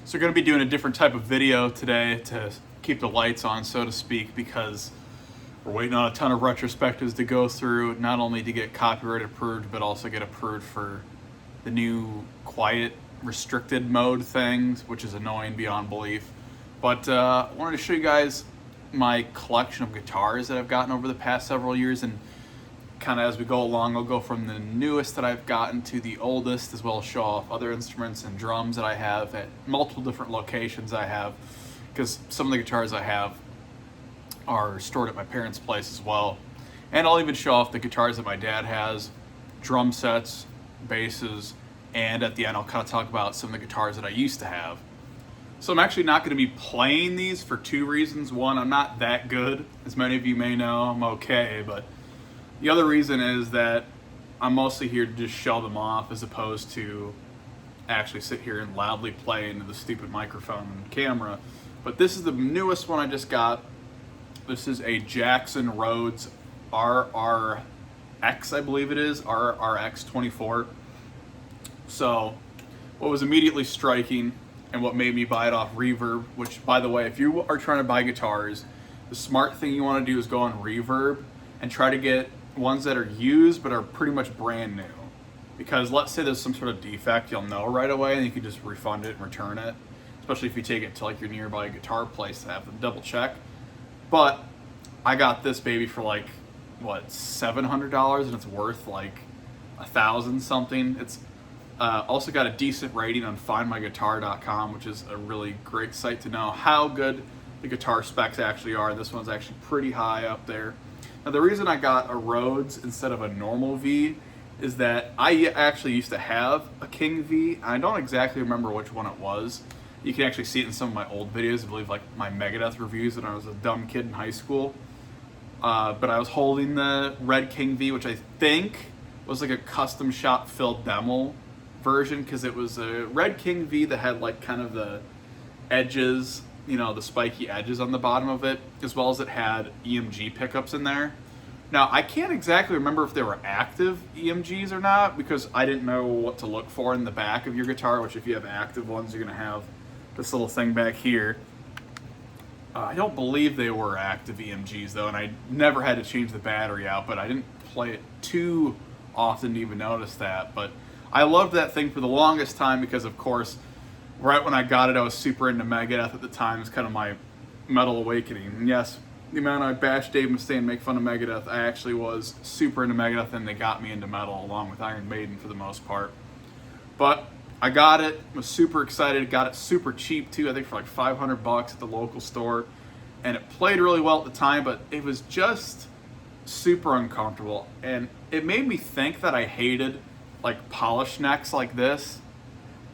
So we're going to be doing a different type of video today to keep the lights on, so to speak, because we're waiting on a ton of retrospectives to go through, not only to get copyright approved, but also get approved for the new quiet restricted mode things, which is annoying beyond belief. But I wanted to show you guys my collection of guitars that I've gotten over the past several years, and kind of as we go along, I'll go from the newest that I've gotten to the oldest, as well as show off other instruments and drums that I have at multiple different locations I have, because some of the guitars I have are stored at my parents' place as well. And I'll even show off the guitars that my dad has, drum sets, basses, and at the end I'll kind of talk about some of the guitars that I used to have. So I'm actually not going to be playing these for two reasons. One, I'm not that good. As many of you may know, I'm okay, but the other reason is that I'm mostly here to just show them off as opposed to actually sit here and loudly play into the stupid microphone and camera. But this is the newest one I just got. This is a Jackson Rhodes RRX, I believe it is, RRX 24. So what was immediately striking and what made me buy it off Reverb, which, by the way, if you are trying to buy guitars, the smart thing you want to do is go on Reverb and try to get ones that are used but are pretty much brand new. Because let's say there's some sort of defect, you'll know right away and you can just refund it and return it. Especially if you take it to like your nearby guitar place to have them double check. But I got this baby for like, what, $700, and it's worth like $1,000 something. It's also got a decent rating on findmyguitar.com, which is a really great site to know how good the guitar specs actually are. This one's actually pretty high up there. Now, the reason I got a Rhodes instead of a normal V is that I actually used to have a King V. I don't exactly remember which one it was. You can actually see it in some of my old videos, I believe, like my Megadeth reviews when I was a dumb kid in high school. But I was holding the red King V, which I think was like a custom shop filled demo version, because it was a red King V that had like kind of the edges, you know, the spiky edges on the bottom of it, as well as it had EMG pickups in there. Now, I can't exactly remember if they were active EMGs or not, because I didn't know what to look for in the back of your guitar, which if you have active ones, you're going to have this little thing back here. I don't believe they were active EMGs though, and I never had to change the battery out, but I didn't play it too often to even notice that. But I loved that thing for the longest time because, of course, right when I got it, I was super into Megadeth at the time. It's kind of my metal awakening. And yes, the amount I bashed Dave Mustaine and make fun of Megadeth, I actually was super into Megadeth, and they got me into metal along with Iron Maiden for the most part. But I got it, was super excited, got it super cheap too, I think for like $500 at the local store. And it played really well at the time, but it was just super uncomfortable. And it made me think that I hated like polished necks like this.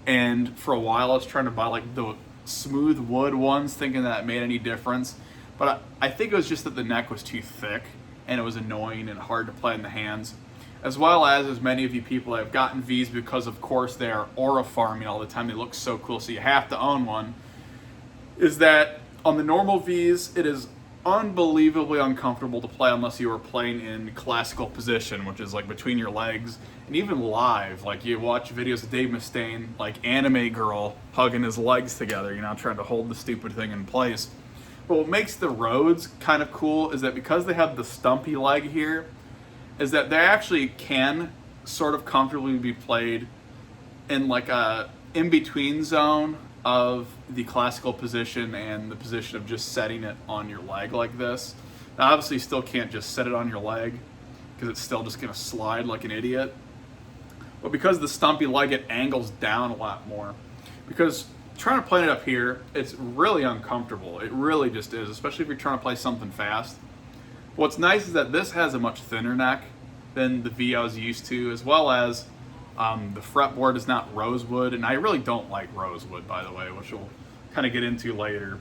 And for a while I was trying to buy like the smooth wood ones, thinking that it made any difference. But I think it was just that the neck was too thick and it was annoying and hard to play in the hands. As well as many of you people have gotten Vs because, of course, they are aura farming all the time. They look so cool, so you have to own one. Is that on the normal Vs, it is unbelievably uncomfortable to play unless you are playing in classical position, which is like between your legs, and even live. Like you watch videos of Dave Mustaine, like Anime Girl, hugging his legs together, you know, trying to hold the stupid thing in place. But what makes the Rhodes kind of cool is that because they have the stumpy leg here, is that they actually can sort of comfortably be played in like a in-between zone of the classical position and the position of just setting it on your leg like this. Now obviously you still can't just set it on your leg because it's still just gonna slide like an idiot. But because the stumpy leg, it angles down a lot more. Because trying to play it up here, it's really uncomfortable. It really just is, especially if you're trying to play something fast. What's nice is that this has a much thinner neck than the V I was used to, as well as the fretboard is not rosewood, and I really don't like rosewood, by the way, which we'll kind of get into later.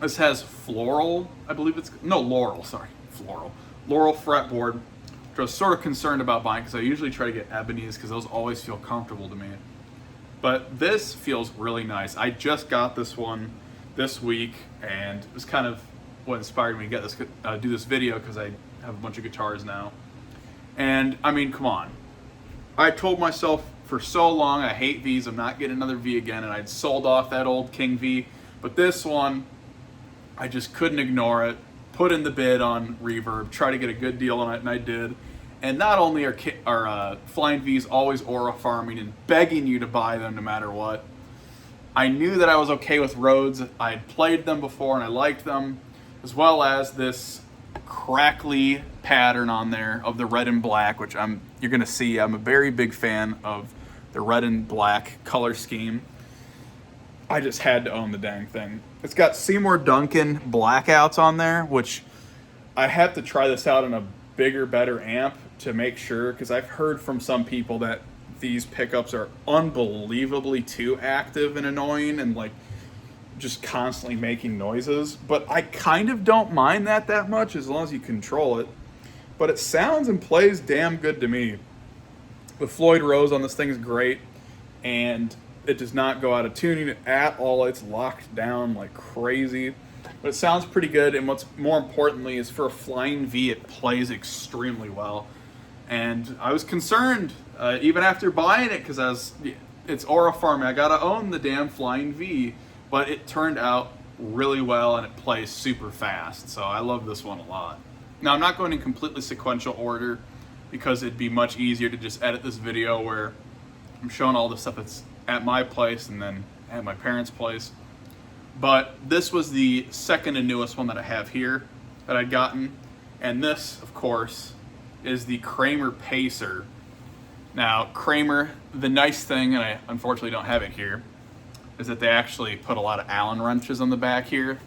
This has floral, I believe it's, no, laurel, sorry, floral. Laurel fretboard, which I was sort of concerned about buying because I usually try to get ebonies because those always feel comfortable to me. But this feels really nice. I just got this one this week, and it was kind of what inspired me to get this, do this video, because I have a bunch of guitars now. And I mean, come on. I told myself for so long. I hate Vs. I'm not getting another V again, and I'd sold off that old King V. But this one, I just couldn't ignore it. Put in the bid on Reverb, try to get a good deal on it, and I did. And not only are Flying Vs always aura farming and begging you to buy them no matter what, I knew that I was okay with Rhodes. I had played them before and I liked them, as well as this crackly pattern on there of the red and black, which you're gonna see I'm a very big fan of the red and black color scheme. I just had to own the dang thing. It's got Seymour Duncan blackouts on there, which I have to try this out on a bigger, better amp to make sure, because I've heard from some people that these pickups are unbelievably too active and annoying and like just constantly making noises. But I kind of don't mind that much as long as you control it. But it sounds and plays damn good to me. The Floyd Rose on this thing is great, and it does not go out of tuning at all. It's locked down like crazy. But it sounds pretty good, and what's more importantly is for a Flying V, it plays extremely well. And I was concerned even after buying it, because it's aura farming. I gotta own the damn Flying V, but it turned out really well and it plays super fast. So I love this one a lot. Now I'm not going in completely sequential order because it'd be much easier to just edit this video where I'm showing all the stuff that's at my place and then at my parents' place. But this was the second and newest one that I have here that I'd gotten. And this, of course, is the Kramer Pacer. Now, Kramer, the nice thing, and I unfortunately don't have it here, is that they actually put a lot of Allen wrenches on the back here.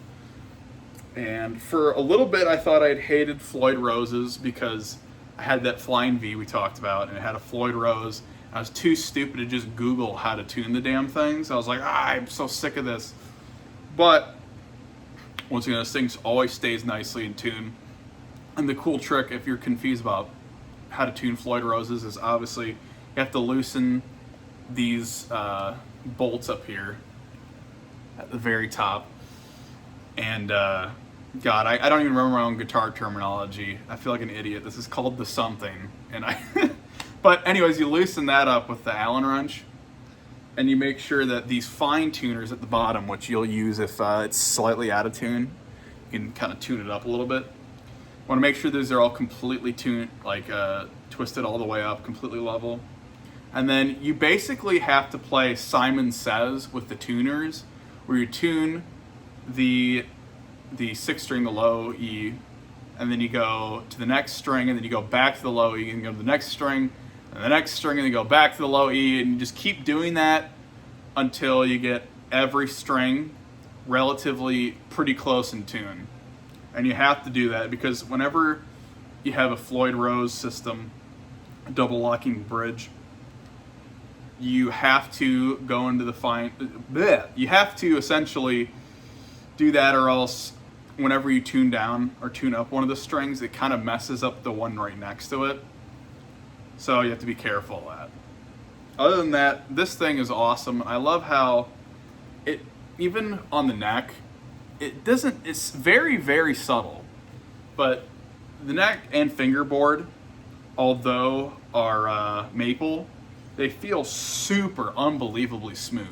And for a little bit, I thought I'd hated Floyd Roses because I had that Flying V we talked about, and it had a Floyd Rose. I was too stupid to just Google how to tune the damn things. I was like, I'm so sick of this. But once again, this thing always stays nicely in tune. And the cool trick, if you're confused about how to tune Floyd Roses, is obviously you have to loosen these bolts up here at the very top. And God, I don't even remember my own guitar terminology. I feel like an idiot. This is called the something. And but anyways, you loosen that up with the Allen wrench, and you make sure that these fine tuners at the bottom, which you'll use if it's slightly out of tune, you can kind of tune it up a little bit. Want to make sure these are all completely tuned, like twisted all the way up, completely level. And then you basically have to play Simon Says with the tuners, where you tune the 6th string, the low E, and then you go to the next string, and then you go back to the low E, and you go to the next string, and the next string, and then you go back to the low E, and you just keep doing that until you get every string relatively pretty close in tune. And you have to do that because whenever you have a Floyd Rose system, a double locking bridge, you have to go into the you have to essentially do that, or else whenever you tune down or tune up one of the strings, it kind of messes up the one right next to it. So you have to be careful of that. Other than that, this thing is awesome. I love how it, even on the neck, it's very, very subtle, but the neck and fingerboard, although are maple, they feel super unbelievably smooth.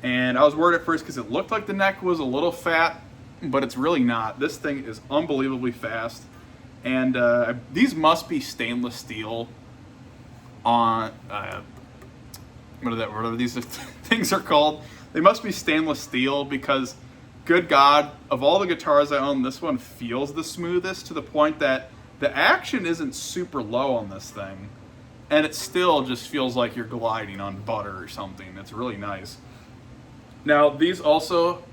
And I was worried at first because it looked like the neck was a little fat, but it's really not. This thing is unbelievably fast. And these must be stainless steel on, whatever these things are called. They must be stainless steel because, good God, of all the guitars I own, this one feels the smoothest, to the point that the action isn't super low on this thing. And it still just feels like you're gliding on butter or something. It's really nice. Now, these also,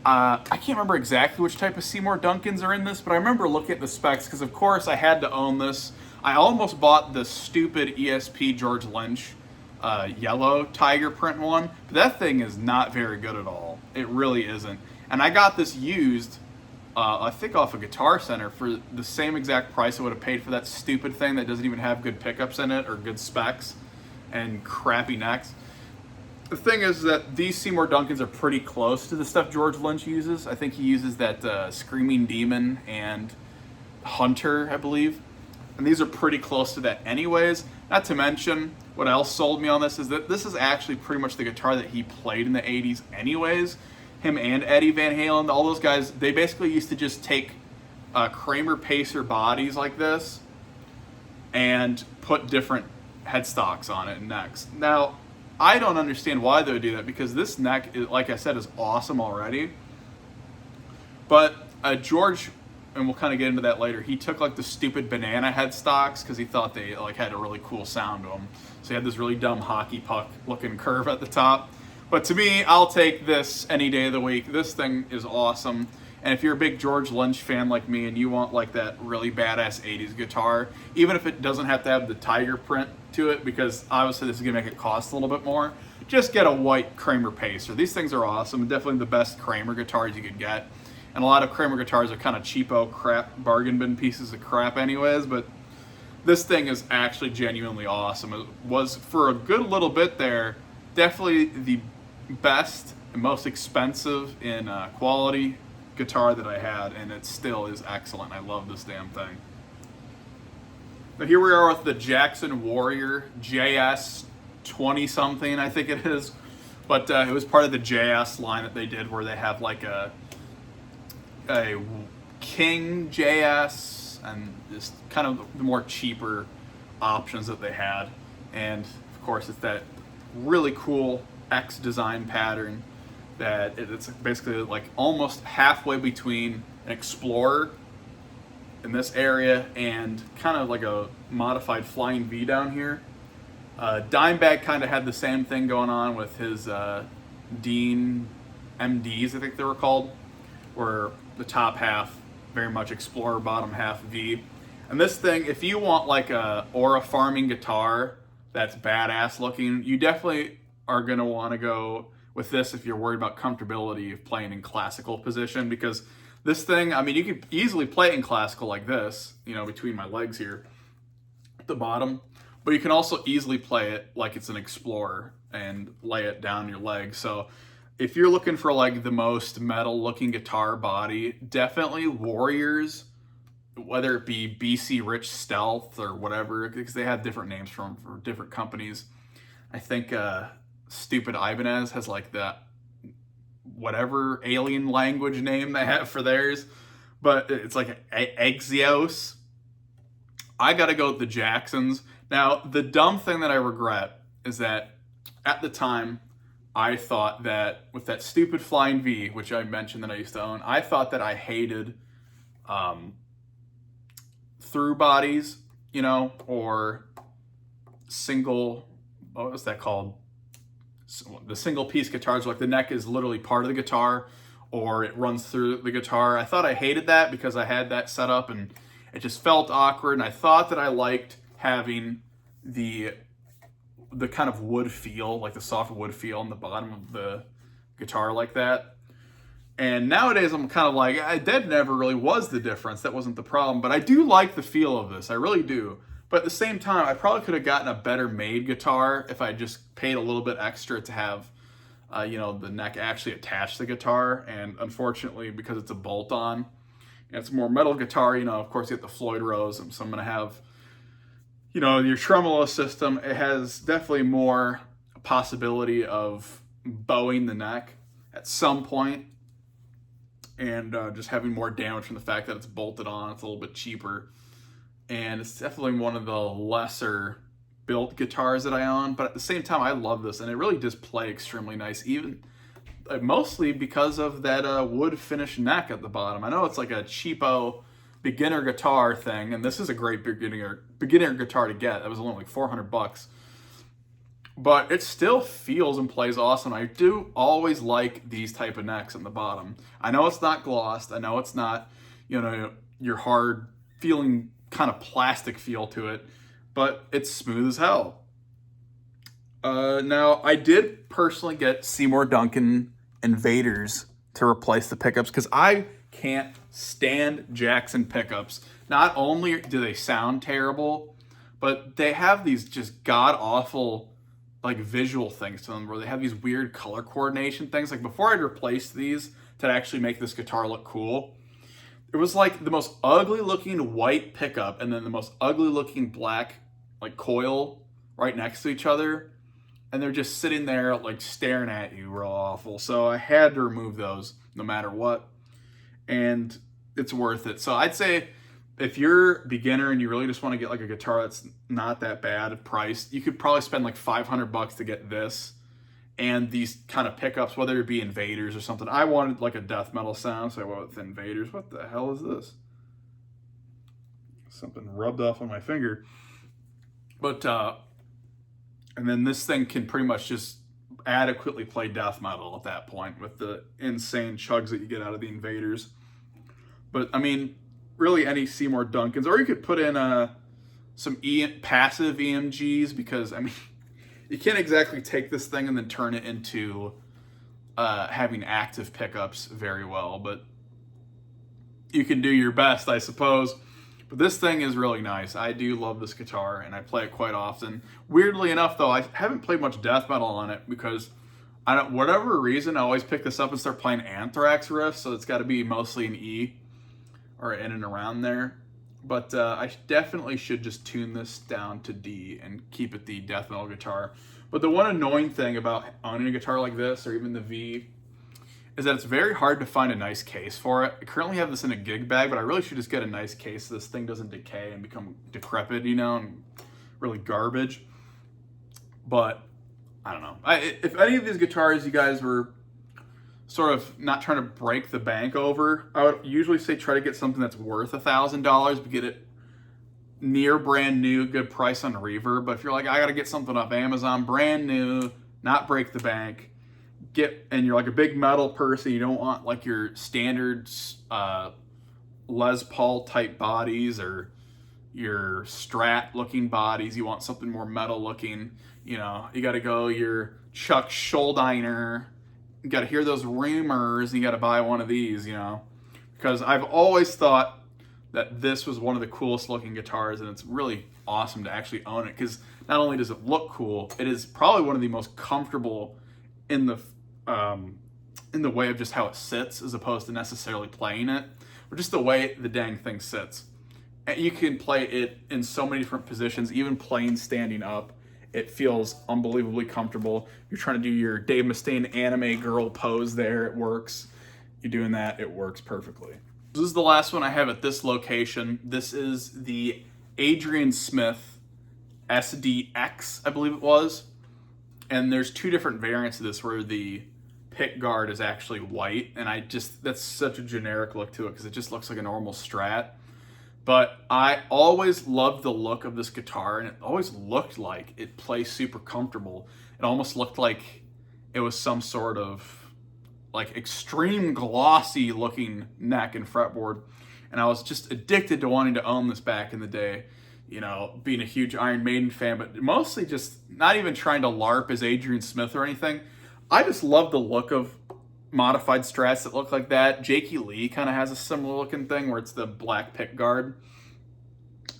I can't remember exactly which type of Seymour Duncans are in this, but I remember looking at the specs because, of course, I had to own this. I almost bought the stupid ESP George Lynch yellow tiger print one, but that thing is not very good at all. It really isn't. And I got this used, I think off of Guitar Center, for the same exact price I would have paid for that stupid thing that doesn't even have good pickups in it or good specs and crappy necks. The thing is that these Seymour Duncans are pretty close to the stuff George Lynch uses. I think he uses that Screaming Demon and Hunter, I believe. And these are pretty close to that anyways. Not to mention, what else sold me on this is that this is actually pretty much the guitar that he played in the 80s anyways. Him and Eddie Van Halen, all those guys, they basically used to just take Kramer Pacer bodies like this and put different headstocks on it and necks. Now, I don't understand why they would do that, because this neck, like I said, is awesome already. But George, and we'll kind of get into that later, he took like the stupid banana headstocks because he thought they like had a really cool sound to them. So he had this really dumb hockey puck looking curve at the top. But to me, I'll take this any day of the week. This thing is awesome. And if you're a big George Lynch fan like me and you want like that really badass 80s guitar, even if it doesn't have to have the tiger print to it, because obviously this is gonna make it cost a little bit more, just get a white Kramer Pacer. These things are awesome. Definitely the best Kramer guitars you could get. And a lot of Kramer guitars are kind of cheapo crap, bargain bin pieces of crap anyways, but this thing is actually genuinely awesome. It was, for a good little bit there, definitely the best and most expensive in quality guitar that I had, and it still is excellent. I love this damn thing. But here we are with the Jackson Warrior JS 20 something, I think it is. But it was part of the JS line that they did, where they have like a King JS and just kind of the more cheaper options that they had. And of course, it's that really cool X design pattern that it's basically like almost halfway between an Explorer in this area and kind of like a modified Flying V down here. Dimebag kind of had the same thing going on with his Dean MDs, I think they were called, where the top half very much Explorer, bottom half V. And this thing, if you want like a Aura farming guitar that's badass looking, you definitely are going to want to go with this if you're worried about comfortability of playing in classical position, because this thing, I mean, you could easily play it in classical like this, you know, between my legs here at the bottom, but you can also easily play it like it's an Explorer and lay it down your leg. So if you're looking for like the most metal looking guitar body, definitely Warriors, whether it be BC Rich Stealth or whatever, because they have different names for different companies. I think Stupid Ibanez has like that whatever alien language name they have for theirs, but it's like Axios. I gotta go with the Jacksons. Now, the dumb thing that I regret is that at the time, I thought that with that stupid Flying V, which I mentioned that I used to own, I thought that I hated through bodies, you know, or single, what was that called? The single piece guitars, like the neck is literally part of the guitar or it runs through the guitar. I thought I hated that because I had that set up and it just felt awkward, and I thought that I liked having the kind of wood feel, like the soft wood feel on the bottom of the guitar like that. And nowadays I'm kind of like, that never really was the difference. That wasn't the problem, but I do like the feel of this. I really do. But at the same time, I probably could have gotten a better made guitar if I just paid a little bit extra to have, you know, the neck actually attach the guitar. And unfortunately, because it's a bolt-on, and it's a more metal guitar, you know, of course you get the Floyd Rose, so I'm going to have, you know, your tremolo system. It has definitely more possibility of bowing the neck at some point, and just having more damage from the fact that it's bolted on. It's a little bit cheaper. And it's definitely one of the lesser built guitars that I own, but at the same time I love this, and it really does play extremely nice, even mostly because of that wood finish neck at the bottom. I know it's like a cheapo beginner guitar thing, and this is a great beginner guitar to get. That was only like $400, but it still feels and plays awesome. I do always like these type of necks on the bottom. I know it's not glossed. I know it's not, you know, your hard feeling kind of plastic feel to it, but it's smooth as hell. Now, I did personally get Seymour Duncan Invaders to replace the pickups because I can't stand Jackson pickups. Not only do they sound terrible, but they have these just god-awful like visual things to them, where they have these weird color coordination things. Like before I'd replace these to actually make this guitar look cool, it was like the most ugly looking white pickup and then the most ugly looking black like coil right next to each other, and they're just sitting there like staring at you real awful. So I had to remove those no matter what, and it's worth it. So I'd say if you're a beginner and you really just want to get like a guitar that's not that bad priced, you could probably spend like $500 to get this and these kind of pickups, whether it be Invaders or something. I wanted like a death metal sound, so I went with Invaders. What the hell is this? Something rubbed off on my finger. But and then this thing can pretty much just adequately play death metal at that point with the insane chugs that you get out of the Invaders. But I mean, really any Seymour Duncans, or you could put in some passive EMGs, because I mean, you can't exactly take this thing and then turn it into having active pickups very well, but you can do your best, I suppose. But this thing is really nice. I do love this guitar, and I play it quite often. Weirdly enough, though, I haven't played much death metal on it because, whatever reason, I always pick this up and start playing Anthrax riffs, so it's got to be mostly an E or in and around there. But I definitely should just tune this down to D and keep it the death metal guitar. But the one annoying thing about owning a guitar like this, or even the V, is that it's very hard to find a nice case for it. I currently have this in a gig bag, but I really should just get a nice case so this thing doesn't decay and become decrepit, you know, and really garbage. But I don't know. If any of these guitars you guys were sort of not trying to break the bank over, I would usually say try to get something that's worth $1,000, but get it near brand new, good price on Reverb. But if you're like, I gotta get something off Amazon, brand new, not break the bank, and you're like a big metal person, you don't want like your standard Les Paul type bodies or your Strat looking bodies, you want something more metal looking, you know, you gotta go your Chuck Schuldiner, you gotta hear those rumors, and you gotta buy one of these, you know, because I've always thought that this was one of the coolest looking guitars, and it's really awesome to actually own it, because not only does it look cool, it is probably one of the most comfortable in the way of just how it sits, as opposed to necessarily playing it, or just the way the dang thing sits. And you can play it in so many different positions, even plain standing up. It feels unbelievably comfortable. You're trying to do your Dave Mustaine anime girl pose there, it works. You're doing that, it works perfectly. This is the last one I have at this location. This is the Adrian Smith SDX, I believe it was. And there's two different variants of this where the pick guard is actually white, and that's such a generic look to it because it just looks like a normal Strat. But I always loved the look of this guitar, and it always looked like it plays super comfortable. It almost looked like it was some sort of like extreme glossy looking neck and fretboard, and I was just addicted to wanting to own this back in the day. You know, being a huge Iron Maiden fan, but mostly just not even trying to LARP as Adrian Smith or anything. I just love the look of modified Strats that look like that. Jakey Lee kind of has a similar looking thing where it's the black pick guard.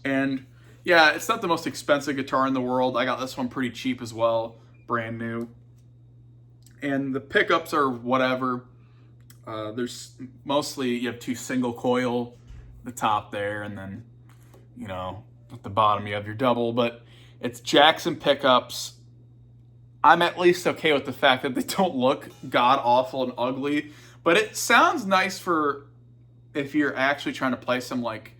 And yeah, it's not the most expensive guitar in the world. I got this one pretty cheap as well, brand new. And the pickups are whatever. There's mostly, you have two single coil, the top there, and then, you know, at the bottom you have your double, but it's Jackson pickups. I'm at least okay with the fact that they don't look god awful and ugly, but it sounds nice for if you're actually trying to play some like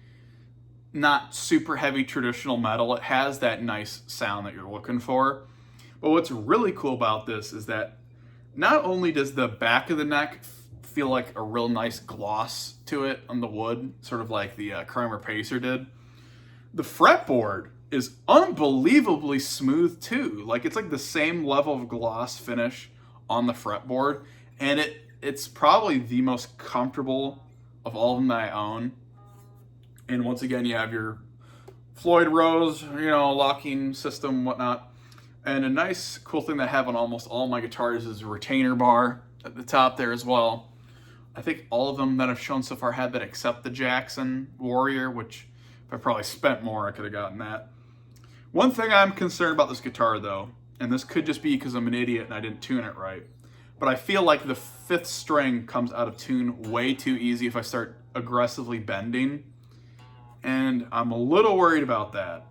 not super heavy traditional metal. It has that nice sound that you're looking for. But what's really cool about this is that not only does the back of the neck feel like a real nice gloss to it on the wood, sort of like the Kramer Pacer did, the fretboard is unbelievably smooth too. Like it's like the same level of gloss finish on the fretboard, and it's probably the most comfortable of all of them that I own. And once again, you have your Floyd Rose, you know, locking system, whatnot. And a nice cool thing that I have on almost all my guitars is a retainer bar at the top there as well. I think all of them that I've shown so far had that except the Jackson Warrior, which if I probably spent more, I could have gotten that. One thing I'm concerned about this guitar though, and this could just be because I'm an idiot and I didn't tune it right, but I feel like the 5th string comes out of tune way too easy if I start aggressively bending, and I'm a little worried about that.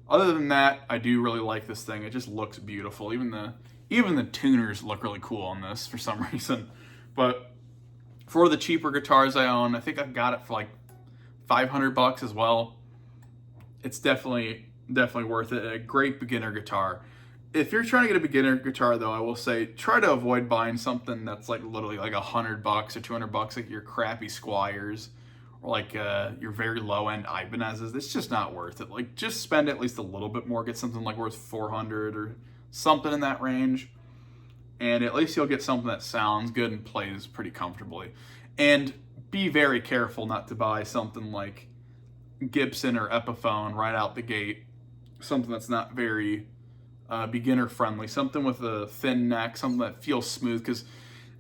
Other than that, I do really like this thing. It just looks beautiful. Even the tuners look really cool on this for some reason. But for the cheaper guitars I own, I think I've got it for like $500 as well. It's definitely worth it. A great beginner guitar. If you're trying to get a beginner guitar, though, I will say try to avoid buying something that's like literally like $100 or $200, like your crappy Squires or like your very low end Ibanez's. It's just not worth it. Like, just spend at least a little bit more. Get something like worth $400 or something in that range, and at least you'll get something that sounds good and plays pretty comfortably. And be very careful not to buy something like Gibson or Epiphone right out the gate. Something that's not very beginner friendly, something with a thin neck, something that feels smooth. Because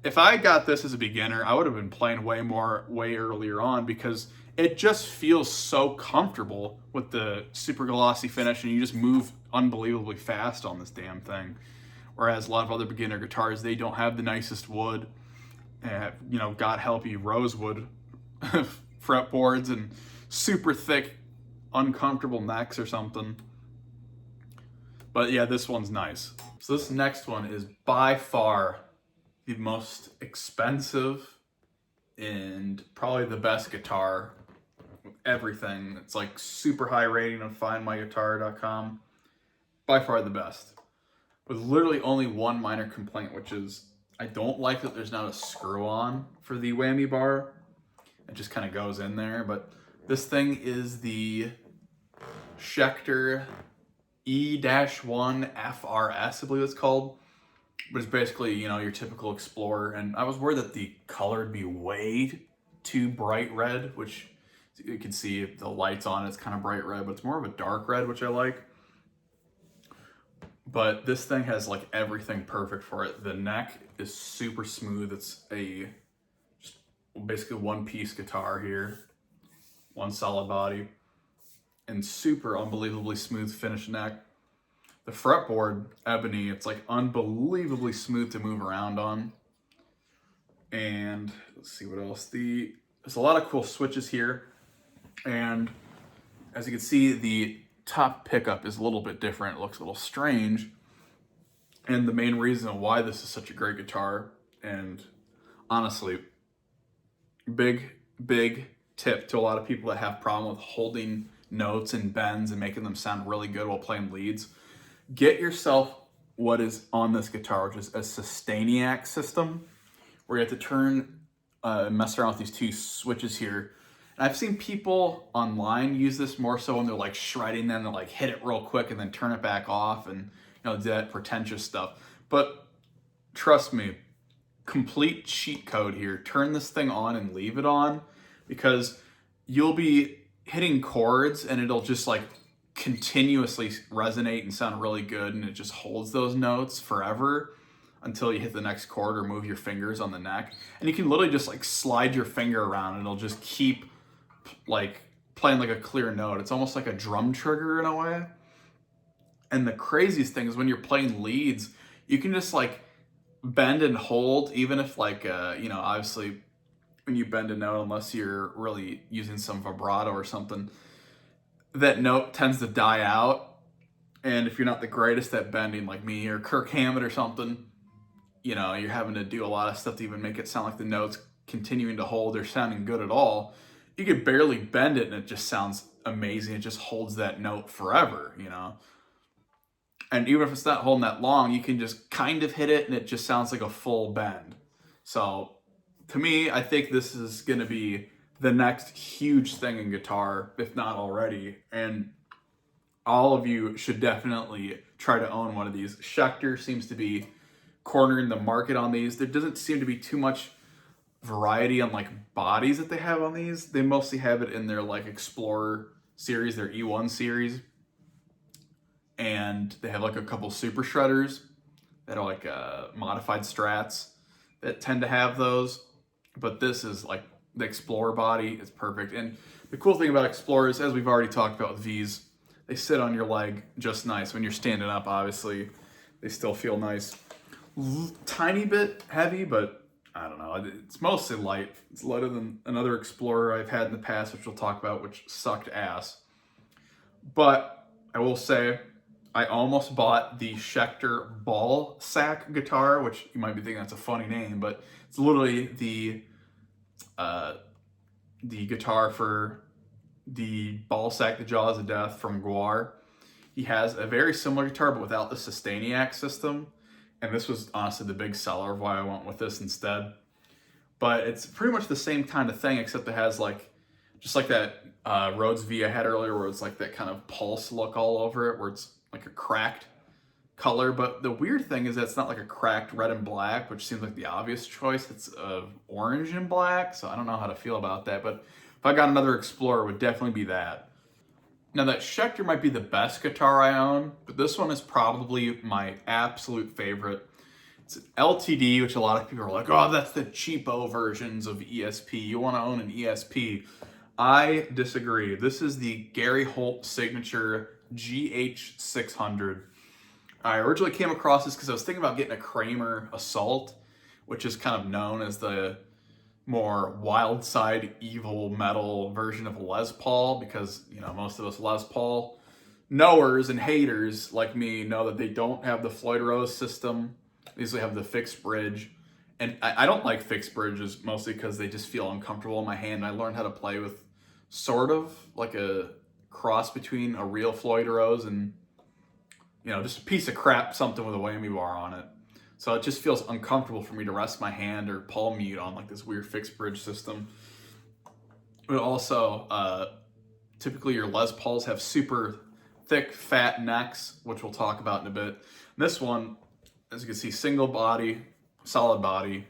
if I got this as a beginner, I would have been playing way earlier on, because it just feels so comfortable with the super glossy finish, and you just move unbelievably fast on this damn thing. Whereas a lot of other beginner guitars, they don't have the nicest wood, you know, God help you, rosewood fretboards and super thick, uncomfortable necks or something. But yeah, this one's nice. So this next one is by far the most expensive and probably the best guitar with everything. It's like super high rating on findmyguitar.com. By far the best. With literally only one minor complaint, which is I don't like that there's not a screw on for the whammy bar. It just kind of goes in there. But this thing is the Schecter E-1 FRS, I believe it's called. But it's basically, you know, your typical Explorer. And I was worried that the color would be way too bright red, which you can see if the light's on, it's kind of bright red, but it's more of a dark red, which I like. But this thing has like everything perfect for it. The neck is super smooth. It's a just basically one-piece guitar here, one solid body, and super unbelievably smooth finish neck. The fretboard, ebony, it's like unbelievably smooth to move around on. And let's see what else. There's a lot of cool switches here. And as you can see, the top pickup is a little bit different. It looks a little strange. And the main reason why this is such a great guitar, and honestly, big tip to a lot of people that have problem with holding notes and bends and making them sound really good while playing leads. Get yourself what is on this guitar, which is a sustainiac system, where you have to turn, mess around with these two switches here. And I've seen people online use this more so when they're like shredding them, they'll like hit it real quick and then turn it back off and, you know, do that pretentious stuff. But trust me, complete cheat code here. Turn this thing on and leave it on, because you'll be hitting chords and it'll just like continuously resonate and sound really good, and it just holds those notes forever until you hit the next chord or move your fingers on the neck. And you can literally just like slide your finger around and it'll just keep like playing like a clear note. It's almost like a drum trigger in a way. And the craziest thing is when you're playing leads, you can just like bend and hold, even if like, you know, obviously when you bend a note, unless you're really using some vibrato or something, that note tends to die out. And if you're not the greatest at bending like me or Kirk Hammett or something, you know, you're having to do a lot of stuff to even make it sound like the note's continuing to hold or sounding good at all. You could barely bend it and it just sounds amazing. It just holds that note forever, you know. And even if it's not holding that long, you can just kind of hit it and it just sounds like a full bend. So to me, I think this is going to be the next huge thing in guitar, if not already. And all of you should definitely try to own one of these. Schecter seems to be cornering the market on these. There doesn't seem to be too much variety on like bodies that they have on these. They mostly have it in their like Explorer series, their E1 series. And they have like a couple super shredders that are like modified Strats that tend to have those. But this is like the Explorer body is perfect. And the cool thing about Explorers, as we've already talked about with these, they sit on your leg just nice. When you're standing up, obviously, they still feel nice. Tiny bit heavy, but I don't know. It's mostly light. It's lighter than another Explorer I've had in the past, which we'll talk about, which sucked ass. But I will say I almost bought the Schecter ball sack guitar, which you might be thinking that's a funny name, but it's literally uh, the guitar for the ball sack, the Jaws of Death from Guar. He has a very similar guitar, but without the sustainiac system. And this was honestly the big seller of why I went with this instead. But it's pretty much the same kind of thing, except it has like, just like that Rhodes V I had earlier, where it's like that kind of pulse look all over it, where it's like a cracked color. But the weird thing is that it's not like a cracked red and black, which seems like the obvious choice. It's orange and black, so I don't know how to feel about that. But if I got another Explorer, it would definitely be that. Now that Schecter might be the best guitar I own, but this one is probably my absolute favorite. It's an LTD, which a lot of people are like, oh, that's the cheapo versions of ESP. You want to own an ESP. I disagree. This is the Gary Holt Signature GH600. I originally came across this because I was thinking about getting a Kramer Assault, which is kind of known as the more wild side evil metal version of Les Paul, because, you know, most of us Les Paul knowers and haters like me know that they don't have the Floyd Rose system. They usually have the fixed bridge. And I don't like fixed bridges mostly because they just feel uncomfortable in my hand. I learned how to play with sort of like a cross between a real Floyd Rose and, you know, just a piece of crap, something with a whammy bar on it. So it just feels uncomfortable for me to rest my hand or palm mute on like this weird fixed bridge system. But also, typically your Les Pauls have super thick, fat necks, which we'll talk about in a bit. This one, as you can see, single body, solid body,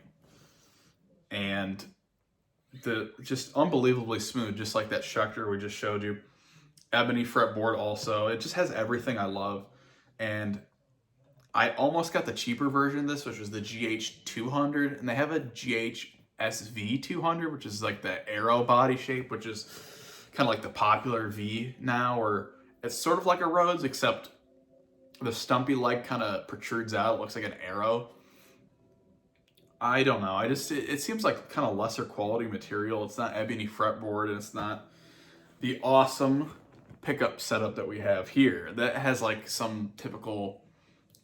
and the just unbelievably smooth, just like that Schecter we just showed you. Ebony fretboard also. It just has everything I love. And I almost got the cheaper version of this, which was the GH200, and they have a GHSV200, which is like the arrow body shape, which is kind of like the popular V now, or it's sort of like a Rhodes, except the stumpy leg kind of protrudes out. It looks like an arrow. I don't know. It seems like kind of lesser quality material. It's not ebony fretboard, and it's not the awesome pickup setup that we have here. That has like some typical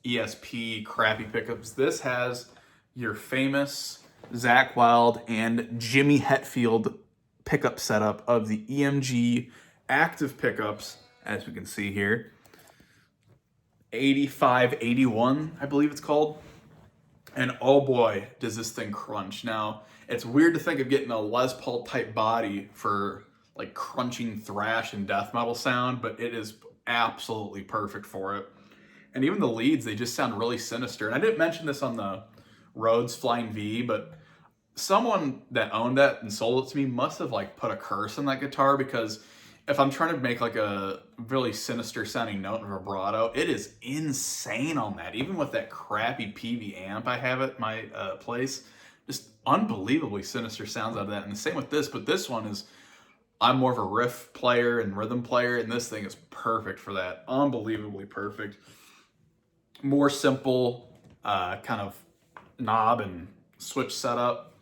ESP crappy pickups. This has your famous Zakk Wylde and Jimmy Hetfield pickup setup of the EMG active pickups, as we can see here. 8581, I believe it's called. And oh boy, does this thing crunch. Now, it's weird to think of getting a Les Paul type body for like crunching thrash and death metal sound, but it is absolutely perfect for it. And even the leads, they just sound really sinister. And I didn't mention this on the Rhodes Flying V, but someone that owned that and sold it to me must have like put a curse on that guitar, because if I'm trying to make like a really sinister sounding note and vibrato, it is insane on that. Even with that crappy PV amp I have at my place, just unbelievably sinister sounds out of that. And the same with this, but this one is, I'm more of a riff player and rhythm player, and this thing is perfect for that. Unbelievably perfect. More simple kind of knob and switch setup,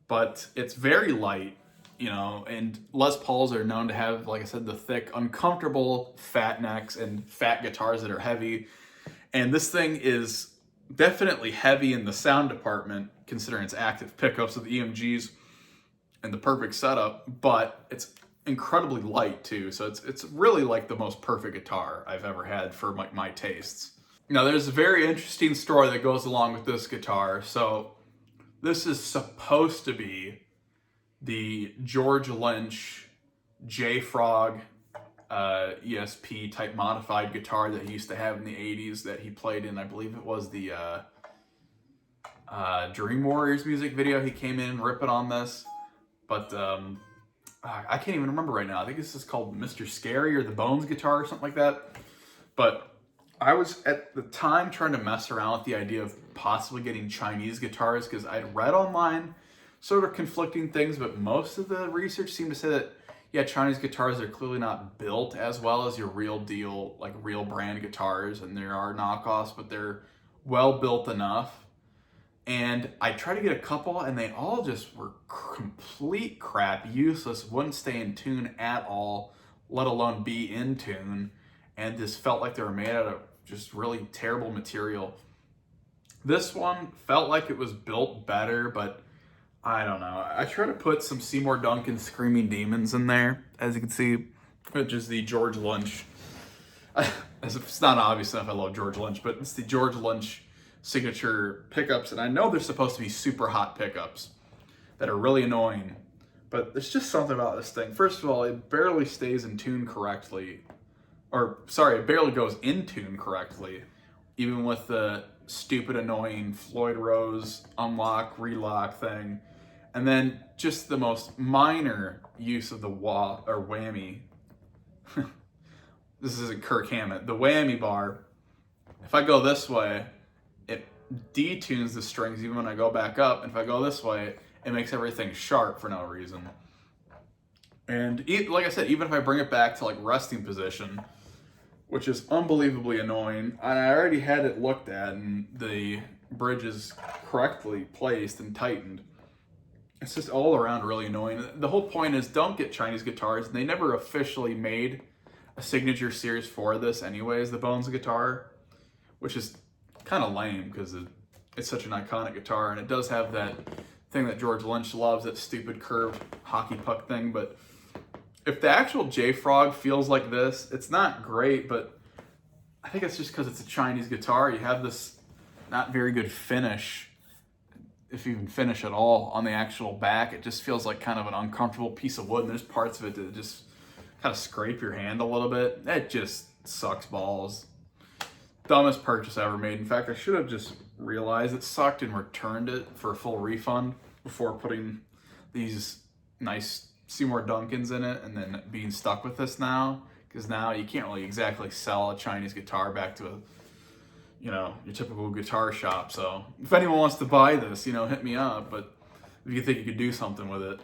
but it's very light, you know, and Les Pauls are known to have, like I said, the thick, uncomfortable fat necks and fat guitars that are heavy. And this thing is definitely heavy in the sound department, considering its active pickups with EMGs and the perfect setup, but it's incredibly light too. So it's really like the most perfect guitar I've ever had for my tastes. Now, there's a very interesting story that goes along with this guitar. So this is supposed to be the George Lynch J-Frog ESP type modified guitar that he used to have in the 80s that he played in, I believe it was the Dream Warriors music video. He came in ripping on this, but I can't even remember right now. I think this is called Mr. Scary or the Bones guitar or something like that. But I was at the time trying to mess around with the idea of possibly getting Chinese guitars, because I'd read online sort of conflicting things, but most of the research seemed to say that, yeah, Chinese guitars are clearly not built as well as your real deal, like real brand guitars, and there are knockoffs, but they're well built enough. And I tried to get a couple, and they all just were complete crap, useless, wouldn't stay in tune at all, let alone be in tune. and just felt like they were made out of just really terrible material. This one felt like it was built better, but I don't know. I try to put some Seymour Duncan Screaming Demons in there, as you can see, which is the George Lynch. It's not obvious enough I love George Lynch, but it's the George Lynch signature pickups, and I know they're supposed to be super hot pickups that are really annoying, but there's just something about this thing. First of all, it barely stays in tune correctly, or sorry, it barely goes in tune correctly, even with the stupid annoying Floyd Rose unlock relock thing. And then just the most minor use of the whammy. This isn't Kirk Hammett. The whammy bar, if I go this way, it detunes the strings even when I go back up. And if I go this way, it makes everything sharp for no reason. And like I said, even if I bring it back to like resting position, which is unbelievably annoying, and I already had it looked at and the bridge is correctly placed and tightened. It's just all around really annoying. The whole point is, don't get Chinese guitars. They never officially made a signature series for this anyways, the Bones guitar, which is kind of lame because it's such an iconic guitar, and it does have that thing that George Lynch loves, that stupid curved hockey puck thing. But if the actual J-Frog feels like this, it's not great, but I think it's just because it's a Chinese guitar. You have this not very good finish, if you even finish at all, on the actual back. It just feels like kind of an uncomfortable piece of wood, and there's parts of it that just kind of scrape your hand a little bit. It just sucks balls. Dumbest purchase I ever made. In fact, I should have just realized it sucked and returned it for a full refund before putting these nice Seymour Duncans in it and then being stuck with this now, because now you can't really exactly sell a Chinese guitar back to your typical guitar shop. So if anyone wants to buy this, hit me up, but if you think you could do something with it.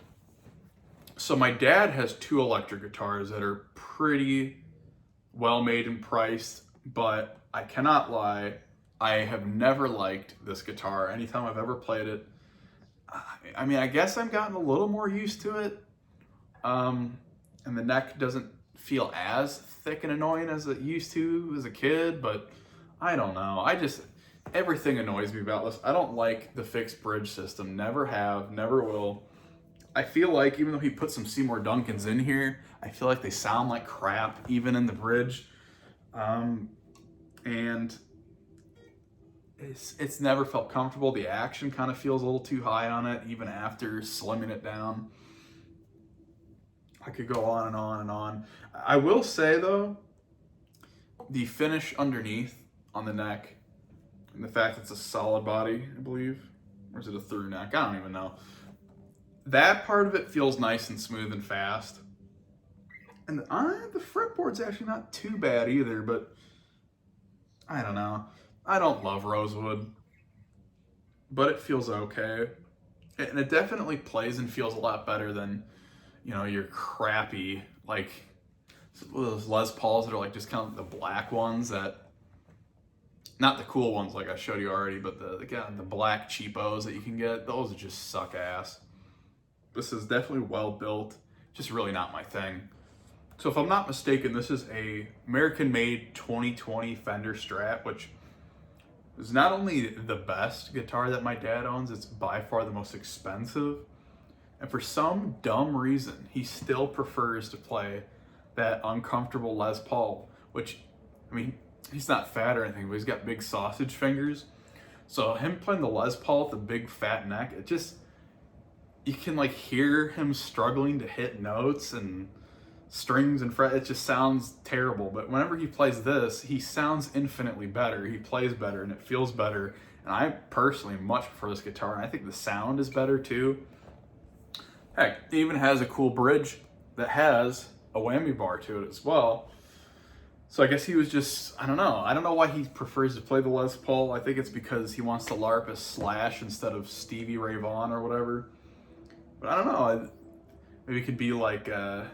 So my dad has 2 electric guitars that are pretty well made and priced, but I cannot lie, I have never liked this guitar anytime I've ever played it. I mean, I guess I've gotten a little more used to it. And the neck doesn't feel as thick and annoying as it used to as a kid, but I don't know. Everything annoys me about this. I don't like the fixed bridge system. Never have, never will. I feel like even though he put some Seymour Duncans in here, I feel like they sound like crap, even in the bridge. And it's never felt comfortable. The action kind of feels a little too high on it, even after slimming it down. I could go on and on and on. I will say though, the finish underneath on the neck, and the fact that it's a solid body, I believe, or is it a through neck? I don't even know. That part of it feels nice and smooth and fast. And the fretboard's actually not too bad either, but I don't know. I don't love rosewood, but it feels okay. And it definitely plays and feels a lot better than, your crappy, like those Les Pauls that are like just kind of the black ones that, not the cool ones like I showed you already, but the black cheapos that you can get, those just suck ass. This is definitely well built, just really not my thing. So if I'm not mistaken, this is a American-made 2020 Fender Strat, which is not only the best guitar that my dad owns, it's by far the most expensive. And for some dumb reason, he still prefers to play that uncomfortable Les Paul, which, I mean, he's not fat or anything, but he's got big sausage fingers. So him playing the Les Paul with the big fat neck, it just, you can like hear him struggling to hit notes and strings and fret. It just sounds terrible. But whenever he plays this, he sounds infinitely better. He plays better and it feels better. And I personally much prefer this guitar, and I think the sound is better too. Heck, it even has a cool bridge that has a whammy bar to it as well. So I guess he was just, I don't know why he prefers to play the Les Paul. I think it's because he wants to LARP as Slash instead of Stevie Ray Vaughan or whatever. But I don't know, maybe it could be like trying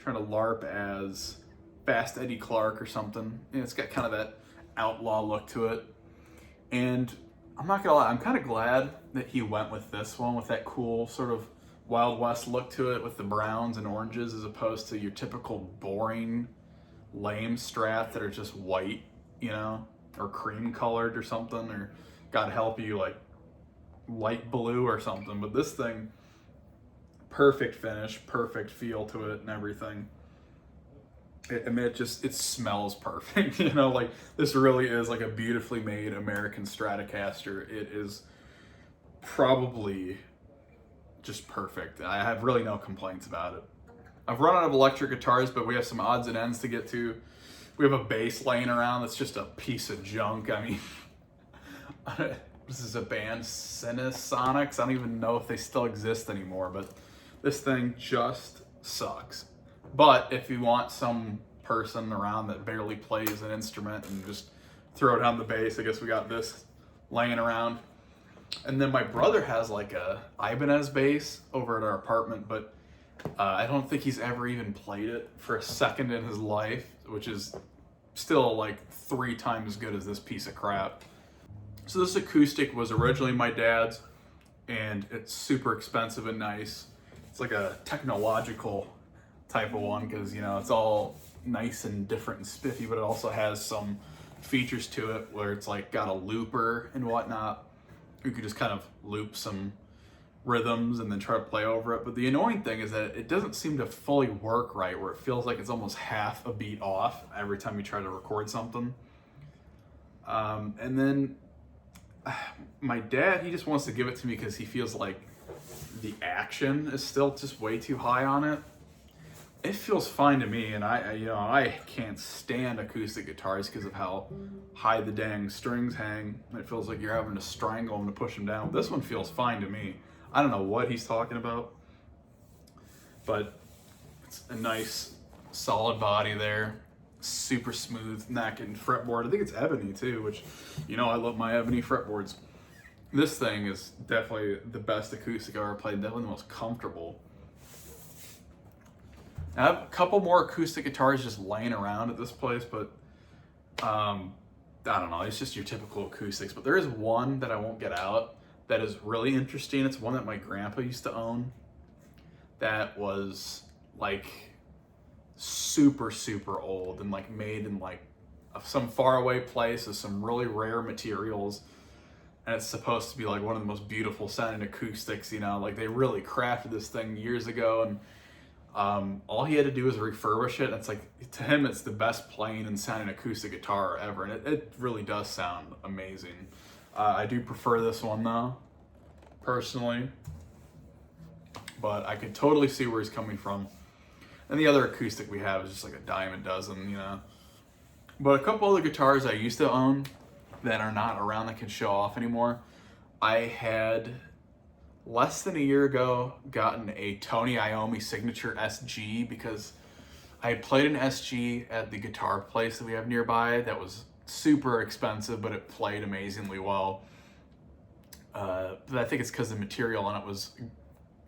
to LARP as Fast Eddie Clark or something. It's got kind of that outlaw look to it. And I'm not gonna lie, I'm kind of glad that he went with this one, with that cool sort of Wild West look to it with the browns and oranges, as opposed to your typical boring lame Strats that are just white, you know, or cream colored or something, or God help you, like light blue or something. But this thing, perfect finish, perfect feel to it and everything. I mean, it smells perfect, you know, like this really is like a beautifully made American Stratocaster. It is probably just perfect. I have really no complaints about it. I've run out of electric guitars, but we have some odds and ends to get to. We have a bass laying around that's just a piece of junk. I mean, this is a band, Cinesonics. I don't even know if they still exist anymore, but this thing just sucks. But if you want some person around that barely plays an instrument and just throw down the bass, I guess we got this laying around. And then my brother has like a Ibanez bass over at our apartment, but I don't think he's ever even played it for a second in his life, which is still like 3 times as good as this piece of crap. So this acoustic was originally my dad's, and it's super expensive and nice. It's like a technological type of one because, you know, it's all nice and different and spiffy, but it also has some features to it where it's like got a looper and whatnot. You could just kind of loop some rhythms and then try to play over it. But the annoying thing is that it doesn't seem to fully work right, where it feels like it's almost half a beat off every time you try to record something. And then my dad, he just wants to give it to me because he feels like the action is still just way too high on it. It feels fine to me, and I can't stand acoustic guitars because of how high the dang strings hang. It feels like you're having to strangle them to push them down. This one feels fine to me. I don't know what he's talking about, but it's a nice solid body there. Super smooth neck and fretboard. I think it's ebony too, which, you know, I love my ebony fretboards. This thing is definitely the best acoustic I've ever played, definitely the most comfortable. I have a couple more acoustic guitars just laying around at this place, but I don't know, it's just your typical acoustics. But there is one that I won't get out that is really interesting. It's one that my grandpa used to own that was like super, super old and like made in like some faraway place with some really rare materials. And it's supposed to be like one of the most beautiful sounding acoustics, you know, like they really crafted this thing years ago, and all he had to do was refurbish it. And it's like, to him, it's the best playing and sounding acoustic guitar ever. And it really does sound amazing. I do prefer this one though, personally, but I could totally see where he's coming from. And the other acoustic we have is just like a dime a dozen, you know. But a couple other guitars I used to own that are not around that can show off anymore. I had, less than a year ago, gotten a Tony Iommi Signature SG because I had played an SG at the guitar place that we have nearby that was super expensive, but it played amazingly well. But I think it's because the material on it was,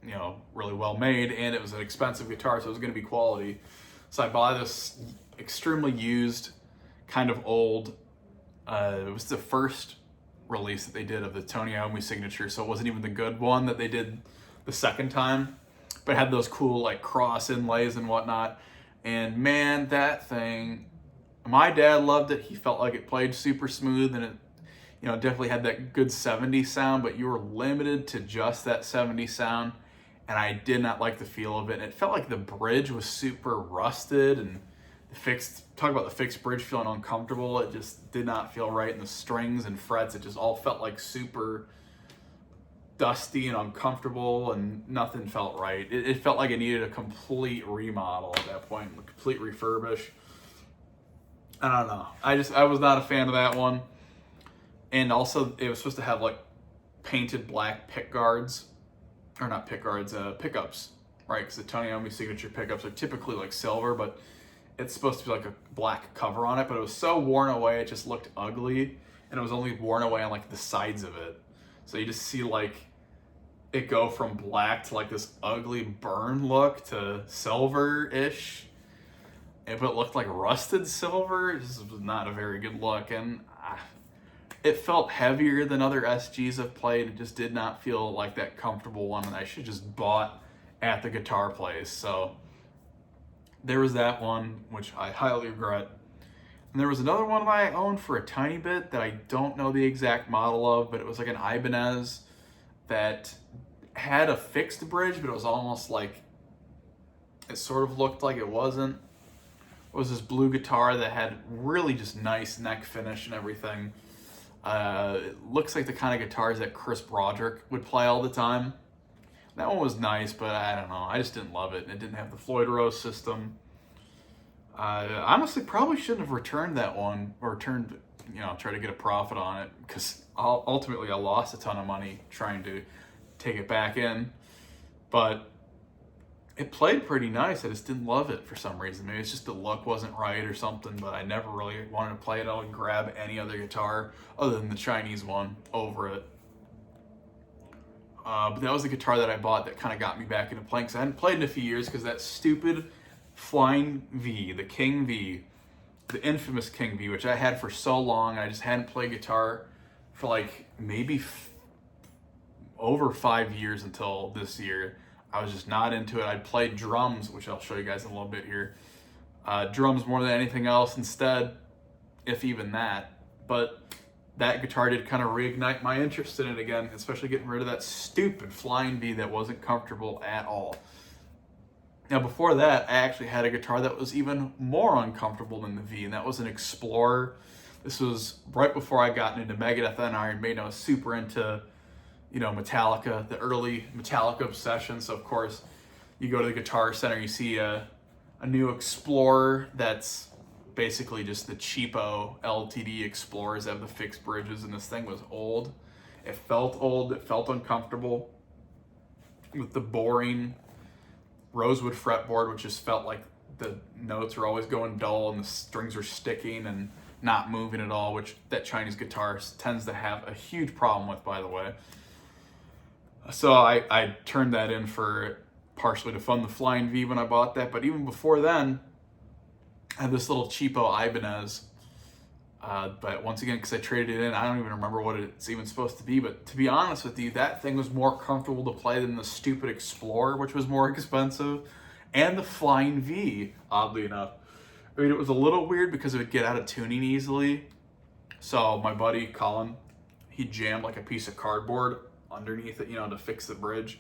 you know, really well made, and it was an expensive guitar, so it was going to be quality. So I bought this extremely used, kind of old, it was the first release that they did of the Tony Iommi Signature, so it wasn't even the good one that they did the second time, but it had those cool like cross inlays and whatnot. And man, that thing, my dad loved it. He felt like it played super smooth, and it, you know, definitely had that good 70s sound, but you were limited to just that 70s sound, and I did not like the feel of it. And it felt like the bridge was super rusted, and talk about the fixed bridge feeling uncomfortable. It just did not feel right, and the strings and frets, it just all felt like super dusty and uncomfortable, and nothing felt right. It felt like it needed a complete remodel at that point, a complete refurbish. I don't know. I was not a fan of that one. And also, it was supposed to have like painted black pick guards, or not pick guards, pickups, right? Because the Tony Iommi Signature pickups are typically like silver, but it's supposed to be like a black cover on it. But it was so worn away, it just looked ugly, and it was only worn away on like the sides of it. So you just see like it go from black to like this ugly burn look to silver-ish, but it looked like rusted silver. It just was not a very good look, and it felt heavier than other SGs I've played. It just did not feel like that comfortable one, and I should just bought at the guitar place. So there was that one, which I highly regret. And there was another one that I owned for a tiny bit that I don't know the exact model of, but it was like an Ibanez that had a fixed bridge, but it was almost like, it sort of looked like it wasn't. It was this blue guitar that had really just nice neck finish and everything. It looks like the kind of guitars that Chris Broderick would play all the time. That one was nice, but I don't know. I just didn't love it. It didn't have the Floyd Rose system. I honestly probably shouldn't have returned that one, or try to get a profit on it, because ultimately I lost a ton of money trying to take it back in. But it played pretty nice. I just didn't love it for some reason. Maybe it's just the look wasn't right or something, but I never really wanted to play it out and grab any other guitar other than the Chinese one over it. But that was the guitar that I bought that kind of got me back into playing, because I hadn't played in a few years because that stupid Flying V, the King V, the infamous King V, which I had for so long. I just hadn't played guitar for like maybe over 5 years until this year. I was just not into it. I'd played drums, which I'll show you guys in a little bit here. Drums more than anything else instead, if even that. But that guitar did kind of reignite my interest in it again, especially getting rid of that stupid Flying V that wasn't comfortable at all. Now before that, I actually had a guitar that was even more uncomfortable than the V, and that was an Explorer. This was right before I got into Megadeth and Iron Maiden. I was super into, Metallica, the early Metallica obsession. So of course, you go to the Guitar Center, you see a new Explorer that's basically just the cheapo LTD Explorers that have the fixed bridges, and this thing was old. It felt old, it felt uncomfortable with the boring rosewood fretboard, which just felt like the notes were always going dull and the strings were sticking and not moving at all, which that Chinese guitar tends to have a huge problem with, by the way. So I turned that in for partially to fund the Flying V when I bought that, but even before then, I had this little cheapo Ibanez, but once again, because I traded it in, I don't even remember what it's even supposed to be, but to be honest with you, that thing was more comfortable to play than the stupid Explorer, which was more expensive, and the Flying V, oddly enough. I mean, it was a little weird because it would get out of tuning easily, so my buddy Colin, he jammed like a piece of cardboard underneath it, to fix the bridge,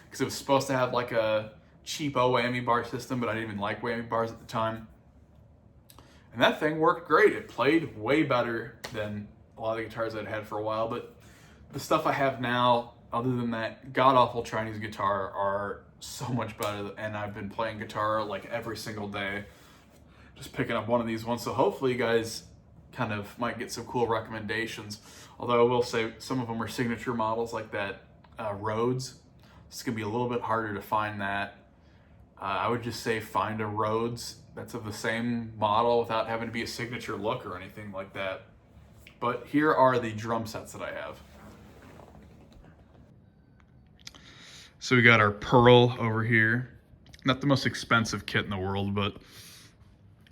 because it was supposed to have like a cheapo whammy bar system, but I didn't even like whammy bars at the time. And that thing worked great. It played way better than a lot of the guitars I'd had for a while, but the stuff I have now, other than that god-awful Chinese guitar, are so much better, and I've been playing guitar like every single day, just picking up one of these ones, so hopefully you guys kind of might get some cool recommendations, although I will say some of them are signature models like that Rhodes. It's going to be a little bit harder to find that. I would just say find a Rhodes that's of the same model without having to be a signature look or anything like that. But here are the drum sets that I have. So we got our Pearl over here. Not the most expensive kit in the world, but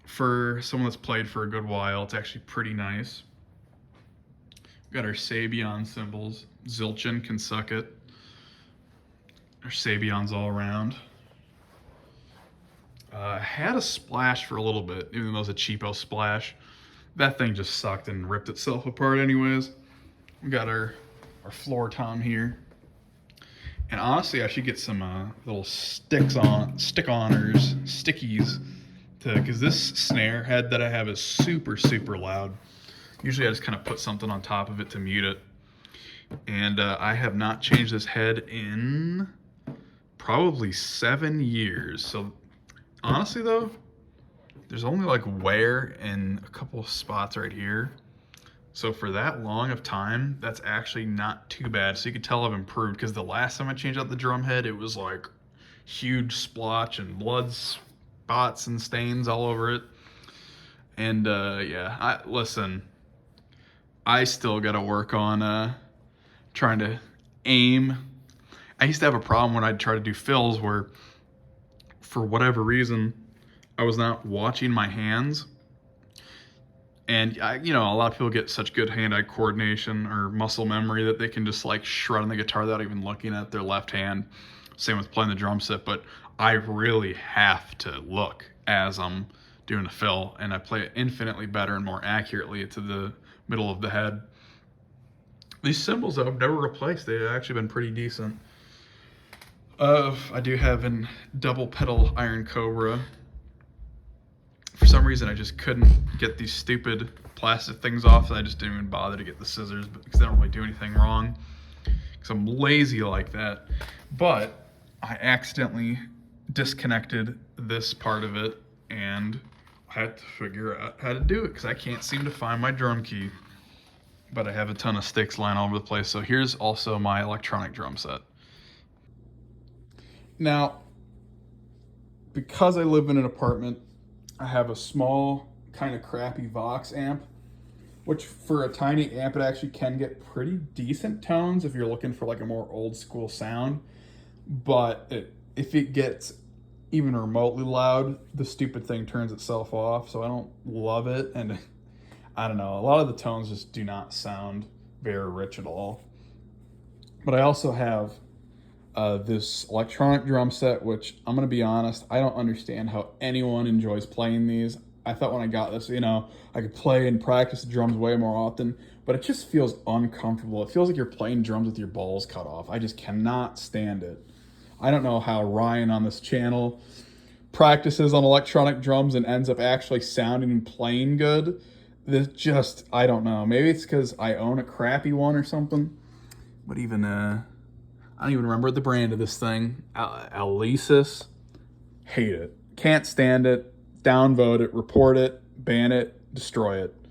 for someone that's played for a good while, it's actually pretty nice. We got our Sabian cymbals. Zilchin can suck it. Our Sabians all around. Had a Splash for a little bit, even though it was a cheapo Splash. That thing just sucked and ripped itself apart anyways. We got our floor tom here. And honestly, I should get some little stick-oners, stickies, because this snare head that I have is super, super loud. Usually I just kind of put something on top of it to mute it. And I have not changed this head in probably 7 years. So honestly though, there's only like wear in a couple of spots right here. So for that long of time, that's actually not too bad. So you can tell I've improved, because the last time I changed out the drum head, it was like huge splotch and blood spots and stains all over it. And yeah, listen, I still got to work on trying to aim. I used to have a problem when I'd try to do fills where, for whatever reason, I was not watching my hands. And a lot of people get such good hand-eye coordination or muscle memory that they can just like shred on the guitar without even looking at their left hand. Same with playing the drum set, but I really have to look as I'm doing a fill, and I play it infinitely better and more accurately to the middle of the head. These cymbals I've never replaced. They've actually been pretty decent. I do have a double pedal Iron Cobra. For some reason, I just couldn't get these stupid plastic things off, and I just didn't even bother to get the scissors because they don't really do anything wrong. Because I'm lazy like that. But I accidentally disconnected this part of it, and I had to figure out how to do it because I can't seem to find my drum key. But I have a ton of sticks lying all over the place. So here's also my electronic drum set. Now, because I live in an apartment, I have a small, kind of crappy Vox amp, which for a tiny amp, it actually can get pretty decent tones if you're looking for like a more old school sound. But if it gets even remotely loud, the stupid thing turns itself off, so I don't love it. And I don't know, a lot of the tones just do not sound very rich at all. But I also have this electronic drum set, which I'm gonna be honest, I don't understand how anyone enjoys playing these. I thought when I got this, you know, I could play and practice the drums way more often, but it just feels uncomfortable. It feels like you're playing drums with your balls cut off. I just cannot stand it. I don't know how Ryan on this channel practices on electronic drums and ends up actually sounding and playing good. This just, I don't know. Maybe it's because I own a crappy one or something. But even, I don't even remember the brand of this thing. Alesis. Hate it. Can't stand it. Downvote it. Report it. Ban it. Destroy it.